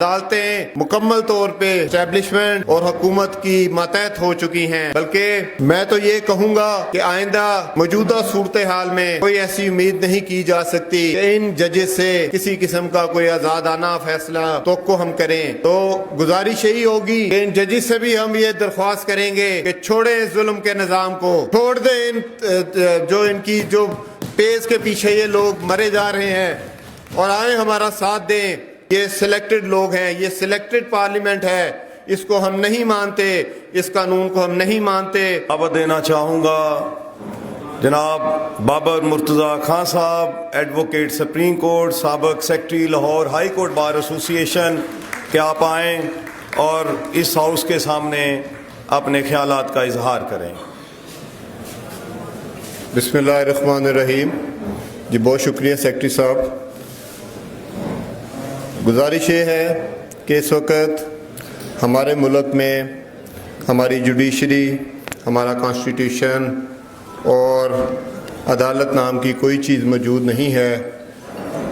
عدالتیں مکمل طور پہ اسٹیبلشمنٹ اور حکومت کی ماتحت ہو چکی ہیں، بلکہ میں تو یہ کہوں گا کہ آئندہ موجودہ صورتحال میں کوئی ایسی امید نہیں کی جا سکتی کہ ان ججز سے کسی قسم کا کوئی آزادانہ فیصلہ توقع ہم کریں۔ تو گزارش یہی ہوگی کہ ان ججز سے بھی ہم یہ درخواست کریں گے کہ چھوڑیں اس ظلم کے نظام کو، چھوڑ دیں ان کی جو پیز کے پیچھے یہ لوگ مرے جا رہے ہیں، اور آئیں ہمارا ساتھ دیں۔ یہ سلیکٹڈ لوگ ہیں، یہ سلیکٹڈ پارلیمنٹ ہے، اس کو ہم نہیں مانتے، اس قانون کو ہم نہیں مانتے۔ دعوت دینا چاہوں گا جناب بابر مرتضی خان صاحب، ایڈوکیٹ سپریم کورٹ، سابق secretary Lahore high court bar ایسوسی ایشن، کہ آپ آئیں اور اس ہاؤس کے سامنے اپنے خیالات کا اظہار کریں۔ بسم اللہ الرحمن الرحیم۔ جی بہت شکریہ سیکرٹری صاحب۔ گزارش یہ ہے کہ اس وقت ہمارے ملک میں ہماری جوڈیشری، ہمارا کانسٹیٹیوشن اور عدالت نام کی کوئی چیز موجود نہیں ہے۔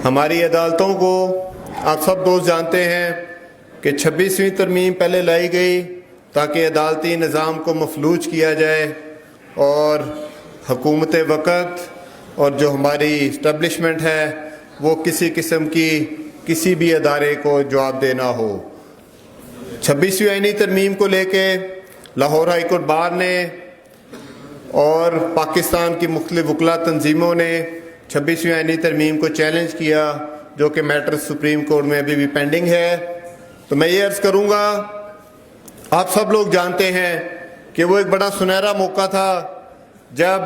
ہماری عدالتوں کو آپ سب دوست جانتے ہیں کہ 26ویں ترمیم پہلے لائی گئی تاکہ عدالتی نظام کو مفلوج کیا جائے اور حکومت وقت اور جو ہماری اسٹیبلشمنٹ ہے وہ کسی قسم کی کسی بھی ادارے کو جواب دینا ہو۔ 26ویں آئینی ترمیم کو لے کے لاہور ہائی کورٹ بار نے اور پاکستان کی مختلف وکلا تنظیموں نے 26ویں آئینی ترمیم کو چیلنج کیا، جو کہ میٹر سپریم کورٹ میں ابھی بھی پینڈنگ ہے۔ تو میں یہ عرض کروں گا، آپ سب لوگ جانتے ہیں کہ وہ ایک بڑا سنہرا موقع تھا جب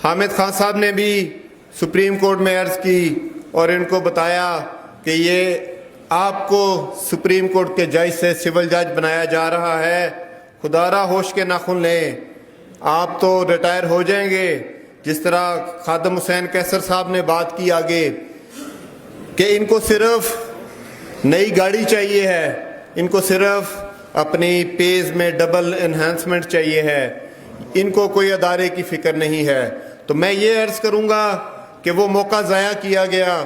حامد خان صاحب نے بھی سپریم کورٹ میں عرض کی اور ان کو بتایا کہ یہ آپ کو سپریم کورٹ کے جج سے سول جج بنایا جا رہا ہے، خدا را ہوش کے ناخن لیں، آپ تو ریٹائر ہو جائیں گے۔ جس طرح خادم حسین کیسر صاحب نے بات کی آگے کہ ان کو صرف نئی گاڑی چاہیے ہے، ان کو صرف اپنی پیز میں ڈبل انہانسمنٹ چاہیے ہے، ان کو کوئی ادارے کی فکر نہیں ہے۔ تو میں یہ عرض کروں گا کہ وہ موقع ضائع کیا گیا،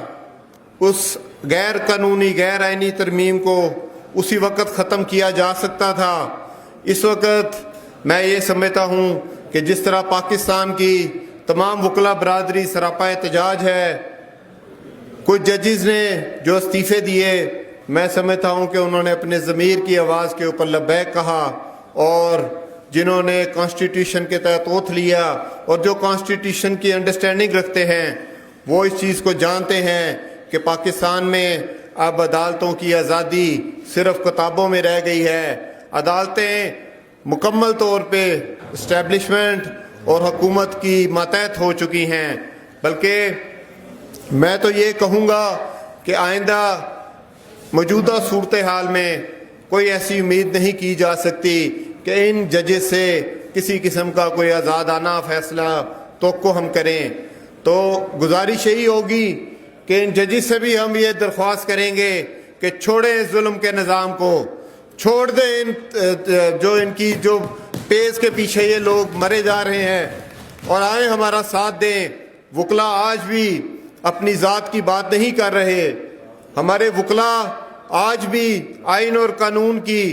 اس غیر قانونی غیر آئینی ترمیم کو اسی وقت ختم کیا جا سکتا تھا۔ اس وقت میں یہ سمجھتا ہوں کہ جس طرح پاکستان کی تمام وکلا برادری سراپا احتجاج ہے، کچھ ججز نے جو استعفے دیے، میں سمجھتا ہوں کہ انہوں نے اپنے ضمیر کی آواز کے اوپر لبیک کہا، اور جنہوں نے کانسٹیٹیوشن کے تحت اوتھ لیا اور جو کانسٹیٹیوشن کی انڈرسٹینڈنگ رکھتے ہیں، وہ اس چیز کو جانتے ہیں کہ پاکستان میں اب عدالتوں کی آزادی صرف کتابوں میں رہ گئی ہے۔ عدالتیں مکمل طور پہ اسٹیبلشمنٹ اور حکومت کی ماتحت ہو چکی ہیں، بلکہ میں تو یہ کہوں گا کہ آئندہ موجودہ صورتحال میں کوئی ایسی امید نہیں کی جا سکتی کہ ان ججز سے کسی قسم کا کوئی آزادانہ فیصلہ توقع ہم کریں۔ تو گزارش یہی ہوگی کہ ان ججز سے بھی ہم یہ درخواست کریں گے کہ چھوڑیں اس ظلم کے نظام کو، چھوڑ دیں ان کی جو پیز کے پیچھے یہ لوگ مرے جا رہے ہیں، اور آئیں ہمارا ساتھ دیں۔ وکلا آج بھی اپنی ذات کی بات نہیں کر رہے، ہمارے وکلا آج بھی آئین اور قانون کی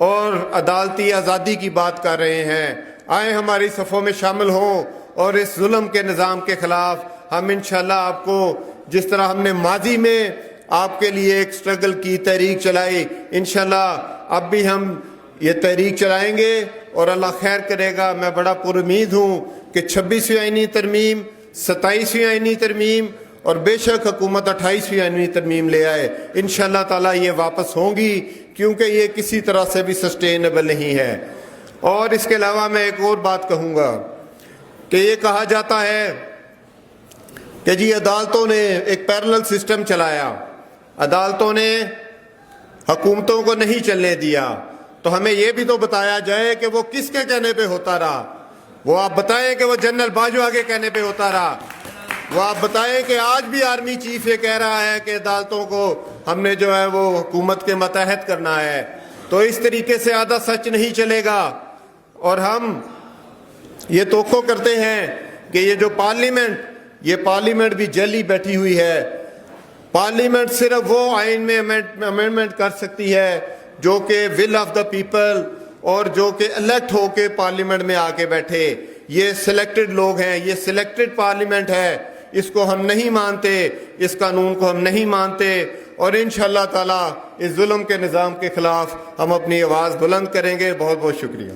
اور عدالتی آزادی کی بات کر رہے ہیں۔ آئیں ہماری صفوں میں شامل ہوں اور اس ظلم کے نظام کے خلاف ہم انشاءاللہ آپ کو، جس طرح ہم نے ماضی میں آپ کے لیے ایک سٹرگل کی، تحریک چلائی، انشاءاللہ اب بھی ہم یہ تحریک چلائیں گے اور اللہ خیر کرے گا۔ میں بڑا پر امید ہوں کہ 26ویں آئینی ترمیم، 27ویں آئینی ترمیم اور بے شک حکومت 28ویں آئینی ترمیم لے آئے، انشاءاللہ تعالیٰ یہ واپس ہوں گی، کیونکہ یہ کسی طرح سے بھی سسٹینیبل نہیں ہے۔ اور اس کے علاوہ میں ایک اور بات کہوں گا کہ یہ کہا جاتا ہے کہ جی عدالتوں نے ایک پیرلل سسٹم چلایا، عدالتوں نے حکومتوں کو نہیں چلنے دیا، تو ہمیں یہ بھی تو بتایا جائے کہ وہ کس کے کہنے پہ ہوتا رہا۔ وہ آپ بتائیں کہ وہ جنرل باجوہ کے کہنے پہ ہوتا رہا، وہ آپ بتائیں کہ آج بھی آرمی چیف یہ کہہ رہا ہے کہ عدالتوں کو ہم نے جو ہے وہ حکومت کے ماتحت کرنا ہے۔ تو اس طریقے سے آدھا سچ نہیں چلے گا، اور ہم یہ توقع کرتے ہیں کہ یہ جو پارلیمنٹ بھی جیلی بیٹھی ہوئی ہے، پارلیمنٹ صرف وہ آئین میں امینڈمنٹ کر سکتی ہے جو کہ ول آف دا پیپل اور جو کہ الیکٹ ہو کے پارلیمنٹ میں آ کے بیٹھے. یہ سلیکٹڈ لوگ ہیں, یہ سلیکٹڈ پارلیمنٹ ہے. اس کو ہم نہیں مانتے, اس قانون کو ہم نہیں مانتے, اور انشاءاللہ تعالی اس ظلم کے نظام کے خلاف ہم اپنی آواز بلند کریں گے. بہت بہت شکریہ.